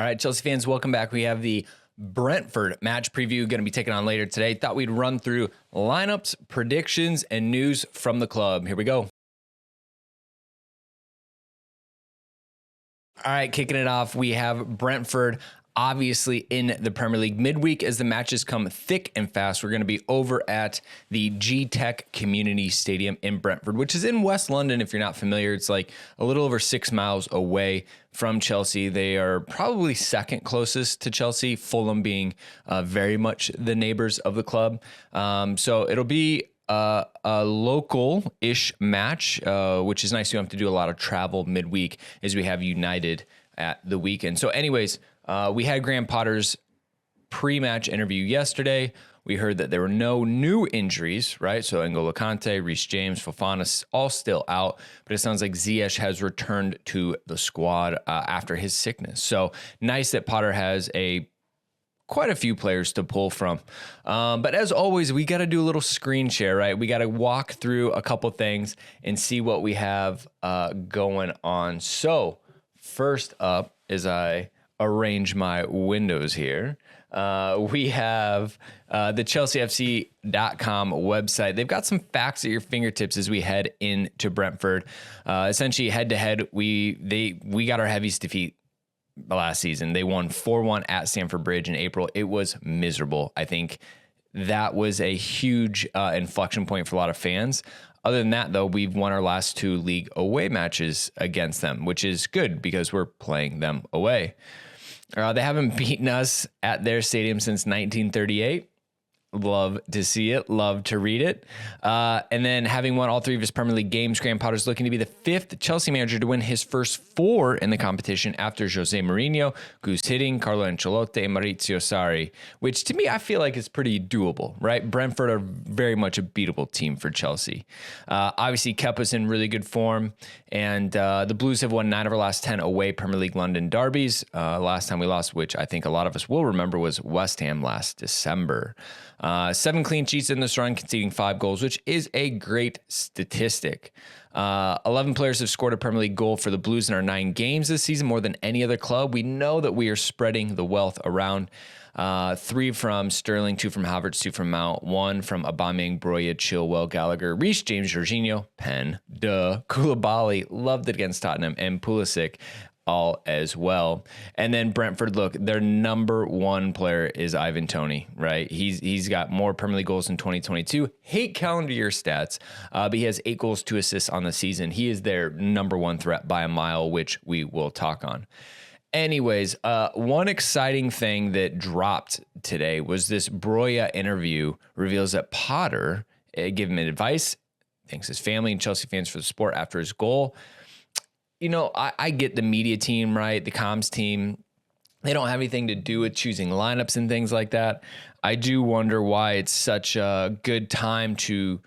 All right, Chelsea fans, welcome back. We have the Brentford match preview going to be taken on later today. Thought we'd run through lineups, predictions, and news from the club. Here we go. All right, kicking it off, we have Brentford obviously in the Premier League midweek as the matches come thick and fast. We're going to be over at the G-Tech Community Stadium in Brentford, which is in West London. If you're not familiar, it's like a little over 6 miles away from Chelsea. They are probably second closest to Chelsea, Fulham being very much the neighbors of the club. So it'll be a local-ish match, which is nice. You don't have to do a lot of travel midweek as we have United at the weekend. So anyways, we had Graham Potter's pre-match interview yesterday. We heard that there were no new injuries, right? So N'Golo Kante, Reece James, Fofana, all still out. But it sounds like Ziyech has returned to the squad after his sickness. So nice that Potter has quite a few players to pull from. But as always, we got to do a little screen share, right? We got to walk through a couple things and see what we have going on. So first up, as I arrange my windows here, we have the ChelseaFC.com website. They've got some facts at your fingertips as we head into Brentford. Essentially, head-to-head, we got our heavies defeat last season. They won 4-1 at Stamford Bridge in April. It was miserable. I think that was a huge inflection point for a lot of fans. Other than that, though, we've won our last 2 league away matches against them, which is good because we're playing them away. They haven't beaten us at their stadium since 1938. Love to see it. Love to read it. And then having won all 3 of his Premier League games, Graham Potter's looking to be the 5th Chelsea manager to win his first 4 in the competition after Jose Mourinho, Gus Hiddink, Carlo Ancelotti, and Maurizio Sarri, which to me, I feel like is pretty doable, right? Brentford are very much a beatable team for Chelsea. Obviously, Kepa's in really good form, and the Blues have won 9 of our last 10 away Premier League London derbies. Last time we lost, which I think a lot of us will remember, was West Ham last December. 7 clean sheets in this run, conceding 5 goals, which is a great statistic. 11 players have scored a Premier League goal for the Blues in our 9 games this season, more than any other club. We know that we are spreading the wealth around. 3 from Sterling, 2 from Havertz, 2 from Mount, 1 from Aubameyang, Broya, Chilwell, Gallagher, Reece James, Jorginho, Penn, Koulibaly, loved it against Tottenham, and Pulisic, all as well. And then Brentford, look, their number 1 player is Ivan Toney, right? He's got more Premier League goals in 2022. Hate calendar year stats, but he has 8 goals, 2 assists on the season. He is their number 1 threat by a mile, which we will talk on. Anyways, one exciting thing that dropped today was this Broya interview reveals that Potter gave him advice, thanks his family and Chelsea fans for the support after his goal. You know, I get the media team, right? The comms team, they don't have anything to do with choosing lineups and things like that. I do wonder why it's such a good time to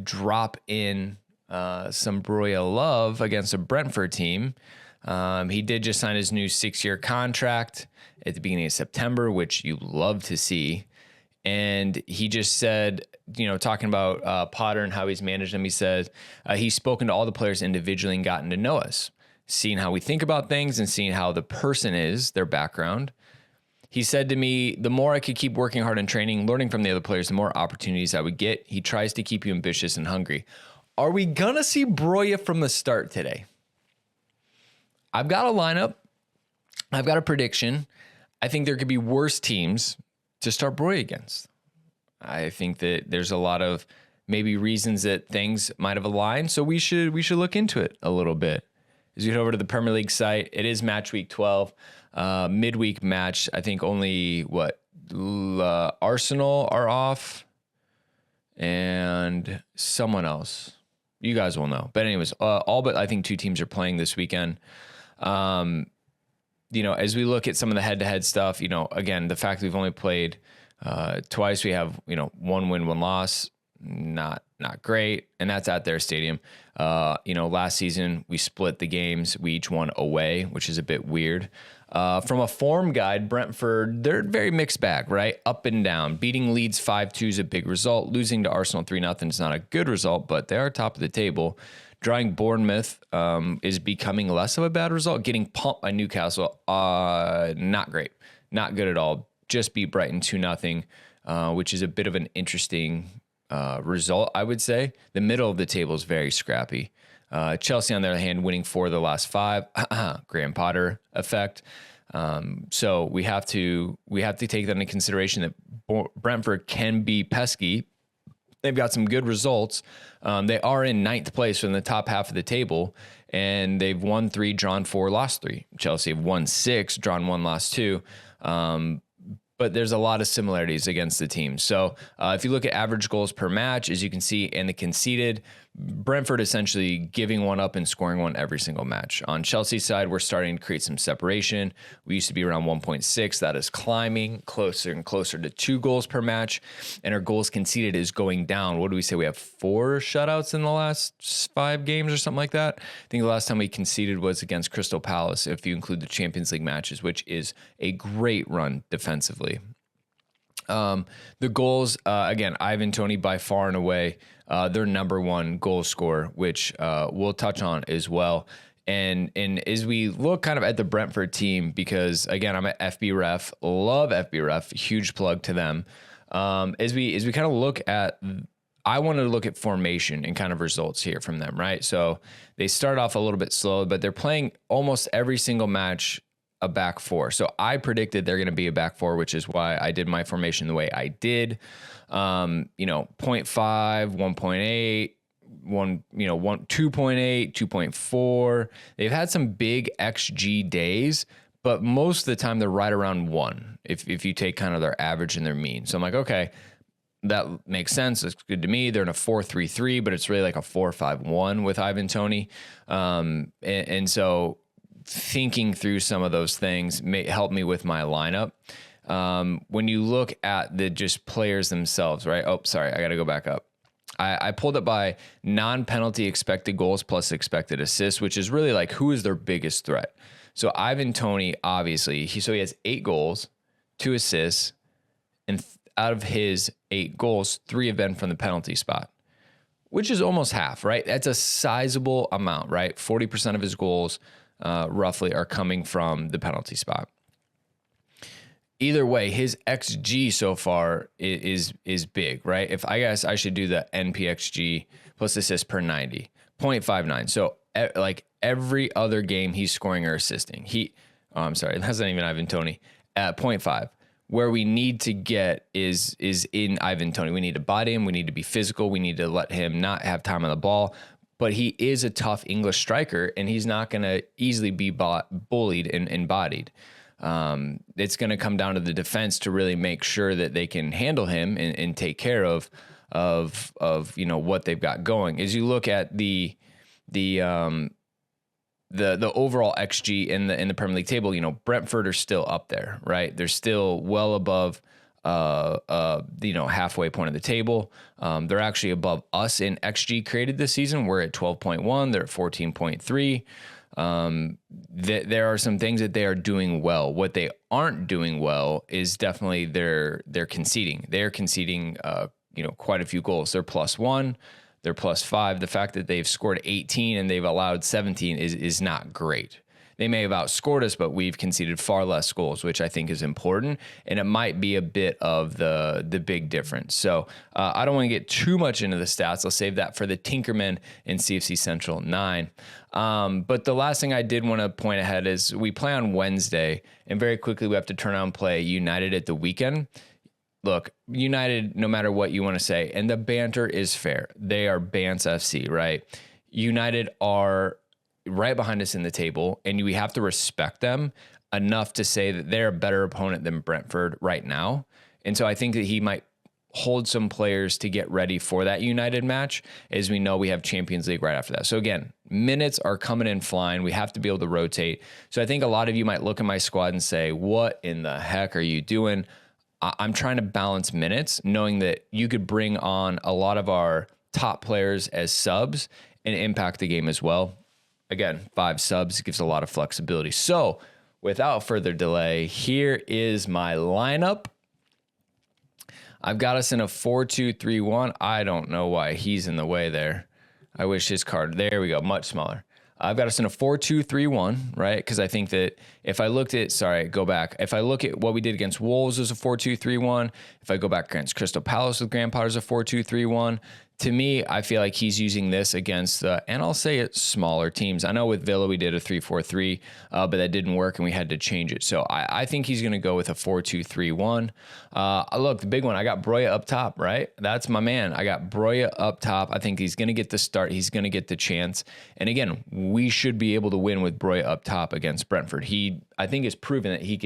drop in some Broya love against a Brentford team. He did just sign his new 6-year contract at the beginning of September, which you love to see. And he just said, you know, talking about Potter and how he's managed them, he said he's spoken to all the players individually and gotten to know us, seeing how we think about things and seeing how the person is, their background. He said to me, the more I could keep working hard in training, learning from the other players, the more opportunities I would get. He tries to keep you ambitious and hungry. Are we going to see Broya from the start today? I've got a lineup. I've got a prediction. I think there could be worse teams to start Broya against. I think that there's a lot of maybe reasons that things might have aligned, so we should look into it a little bit. As you head over to the Premier League site, it is match week 12, midweek match. I think only Arsenal are off and someone else. You guys will know. But anyways, all but I think 2 teams are playing this weekend. You know, as we look at some of the head-to-head stuff, you know, again, the fact that we've only played twice, we have, you know, 1 win, 1 loss, not great, and that's at their stadium. You know, last season we split the games, we each won away, which is a bit weird. From a form guide, Brentford, they're very mixed bag, right? Up and down. Beating Leeds 5-2 is a big result. Losing to Arsenal 3-0 is not a good result, but they are top of the table. Drawing Bournemouth is becoming less of a bad result. Getting pumped by Newcastle, not great. Not good at all. Just beat Brighton 2-0, which is a bit of an interesting result, I would say. The middle of the table is very scrappy. Chelsea, on the other hand, winning 4 of the last 5. Graham Potter effect. So we have to take that into consideration that Brentford can be pesky. They've got some good results. They are in 9th place in the top half of the table, and they've won 3, drawn 4, lost 3. Chelsea have won 6, drawn 1, lost 2. But there's a lot of similarities against the team. So if you look at average goals per match, as you can see, and the conceded, Brentford essentially giving one up and scoring one every single match. On Chelsea's side, we're starting to create some separation. We used to be around 1.6. That is climbing closer and closer to 2 goals per match. And our goals conceded is going down. What do we say? We have 4 shutouts in the last 5 games or something like that. I think the last time we conceded was against Crystal Palace, if you include the Champions League matches, which is a great run defensively. The goals, again, Ivan Toney by far and away, their number 1 goal scorer, which we'll touch on as well. And as we look kind of at the Brentford team, because again, I'm at FB Ref, love FB Ref, huge plug to them. As we kind of look at, I wanted to look at formation and kind of results here from them, right? So they start off a little bit slow, but they're playing almost every single match a back 4. So I predicted they're going to be a back 4, which is why I did my formation the way I did. 0.5, 1.8, 2.8, 2.4. They've had some big XG days, but most of the time they're right around 1 if you take kind of their average and their mean. So I'm like, okay, that makes sense. It's good to me. They're in a 4-3-3, but it's really like a 4-5-1 with Ivan Toney. And so thinking through some of those things may help me with my lineup. When you look at the just players themselves, right? Oh, sorry, I got to go back up. I pulled it by non-penalty expected goals plus expected assists, which is really like who is their biggest threat. So Ivan Toney, obviously, he has 8 goals, 2 assists, and out of his 8 goals, 3 have been from the penalty spot, which is almost half, right? That's a sizable amount, right? 40% of his goals roughly are coming from the penalty spot. Either way, his XG so far is big, right? If I guess I should do the NPXG plus assists per 90, 0.59. So like every other game he's scoring or assisting. I'm sorry, that's not even Ivan Toney. At 0.5. Where we need to get is in Ivan Toney. We need to body him. We need to be physical. We need to let him not have time on the ball. But he is a tough English striker, and he's not going to easily be bullied and bodied. It's going to come down to the defense to really make sure that they can handle him and take care of what they've got going. As you look at the overall XG in the Premier League table, Brentford are still up there, right? They're still well above halfway point of the table. They're actually above us in XG created this season. We're at 12.1. They're at 14.3. There are some things that they are doing well. What they aren't doing well is definitely they're conceding. They're conceding, quite a few goals. They're +1. They're +5. The fact that they've scored 18 and they've allowed 17 is not great. They may have outscored us, but we've conceded far less goals, which I think is important, and it might be a bit of the big difference. So I don't want to get too much into the stats. I'll save that for the Tinkerman in CFC Central 9. But the last thing I did want to point ahead is we play on Wednesday, and very quickly we have to turn out and play United at the weekend. Look, United, no matter what you want to say, and the banter is fair. They are Bants FC, right? United are right behind us in the table, and we have to respect them enough to say that they're a better opponent than Brentford right now. And so I think that he might hold some players to get ready for that United match, as we know we have Champions League right after that. So again, minutes are coming in flying. We have to be able to rotate. So I think a lot of you might look at my squad and say, what in the heck are you doing? I'm trying to balance minutes, knowing that you could bring on a lot of our top players as subs and impact the game as well. Again, 5 subs gives a lot of flexibility. So without further delay, here is my lineup. I've got us in a 4-2-3-1. I don't know why he's in the way there. I wish his card, there we go, much smaller. I've got us in a 4-2-3-1, right? Because I think that if I looked at, go back. If I look at what we did against Wolves as a 4-2-3-1, if I go back against Crystal Palace with Graham Potter as a 4-2-3-1, to me, I feel like he's using this against, and I'll say it, smaller teams. I know with Villa we did a 3-4-3, but that didn't work and we had to change it. So I think he's going to go with a 4-2-3-1. Look, the big one, I got Broya up top, right? That's my man. I got Broya up top. I think he's going to get the start. He's going to get the chance. And again, we should be able to win with Broya up top against Brentford. I think it's proven that he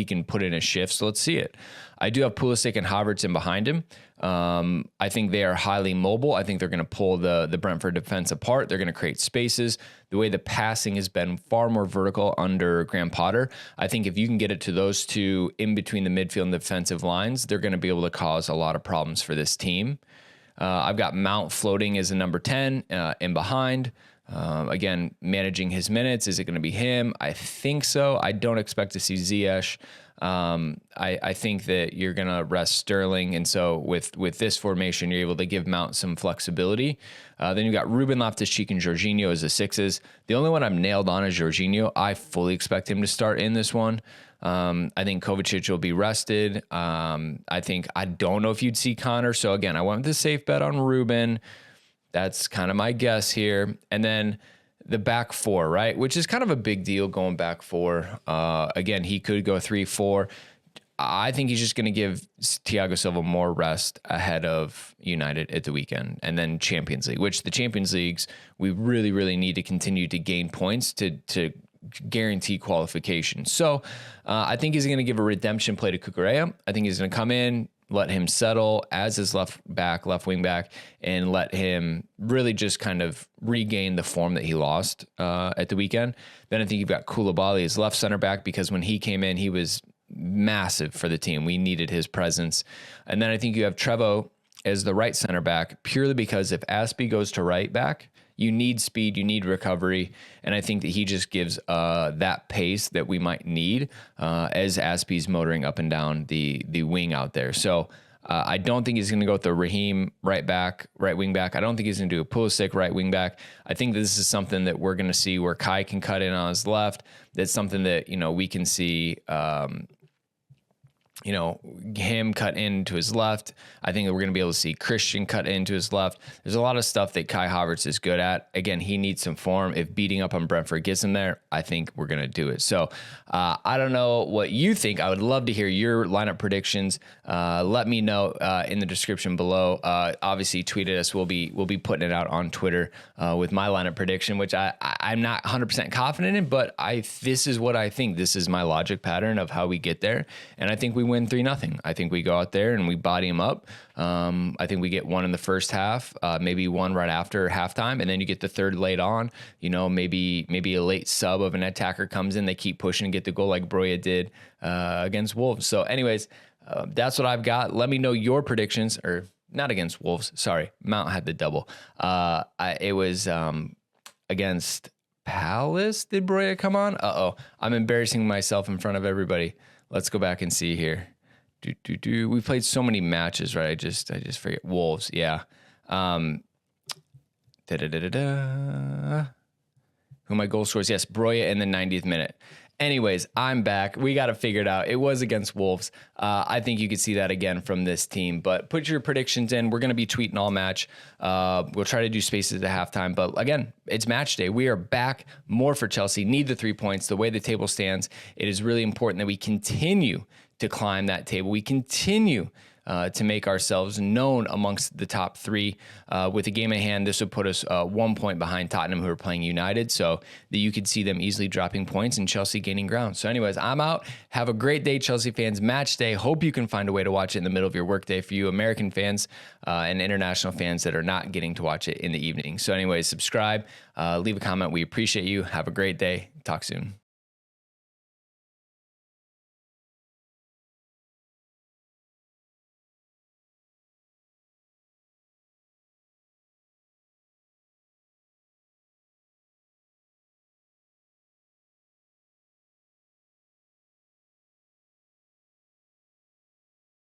can put in a shift. So let's see it. I do have Pulisic and Havertz in behind him. I think they are highly mobile. I think they're going to pull the Brentford defense apart. They're going to create spaces. The way the passing has been far more vertical under Graham Potter, I think if you can get it to those two in between the midfield and the defensive lines, they're going to be able to cause a lot of problems for this team. I've got Mount floating as a number 10 in behind. Again, managing his minutes. Is it going to be him? I think so. I don't expect to see Ziyech. I think that you're going to rest Sterling. And so with this formation, you're able to give Mount some flexibility. Then you've got Ruben Loftus-Cheek and Jorginho as the sixes. The only one I'm nailed on is Jorginho. I fully expect him to start in this one. I think Kovacic will be rested. I don't know if you'd see Connor. So again, I went with the safe bet on Ruben. That's kind of my guess here. And then the back four, right? Which is kind of a big deal going back four. Again, he could go 3-4. I think he's just going to give Thiago Silva more rest ahead of United at the weekend and then Champions League, which the Champions Leagues, we really, really need to continue to gain points to guarantee qualification. So I think he's going to give a redemption play to Cucurella. I think he's going to come in, let him settle as his left wing back, and let him really just kind of regain the form that he lost at the weekend. Then I think you've got Koulibaly as left center back, because when he came in, he was massive for the team. We needed his presence. And then I think you have Trevoh as the right center back, purely because if Aspie goes to right back, you need speed, you need recovery, and I think that he just gives that pace that we might need as Aspie's motoring up and down the wing out there. So I don't think he's going to go with the Raheem right wing back. I don't think he's going to do a Pulisic right wing back. I think this is something that we're going to see where Kai can cut in on his left. That's something that we can see. Him cut into his left. I think that we're going to be able to see Christian cut into his left. There's a lot of stuff that Kai Havertz is good at. Again, he needs some form. If beating up on Brentford gets him there, I think we're going to do it. So I don't know what you think. I would love to hear your lineup predictions. Let me know in the description below. Obviously, tweet at us. We'll be putting it out on Twitter with my lineup prediction, which I'm not 100% confident in, but this is what I think. This is my logic pattern of how we get there. And I think we win 3-0. I think we go out there and we body them up. I think we get one in the first half, maybe one right after halftime, and then you get the third late on. Maybe a late sub of an attacker comes in, they keep pushing and get the goal like Broya did against Wolves. So anyways, that's what I've got. Let me know your predictions, or not against Wolves. Sorry, Mount had the double. It was against Palace. Did Broya come on? I'm embarrassing myself in front of everybody. Let's go back and see here. We played so many matches, right? I just forget. Wolves, yeah. Who my goal scorers? Yes, Broya in the 90th minute. Anyways, I'm back. We got to figure it out. It was against Wolves. I think you could see that again from this team. But put your predictions in. We're going to be tweeting all match. We'll try to do spaces at halftime. But again, it's match day. We are back more for Chelsea. Need the 3 points. The way the table stands, it is really important that we continue to climb that table. We continue to make ourselves known amongst the top three. With a game at hand, this would put us 1 point behind Tottenham, who are playing United, so that you could see them easily dropping points and Chelsea gaining ground. So anyways, I'm out. Have a great day, Chelsea fans. Match day. Hope you can find a way to watch it in the middle of your workday for you American fans and international fans that are not getting to watch it in the evening. So anyways, subscribe, leave a comment. We appreciate you. Have a great day. Talk soon.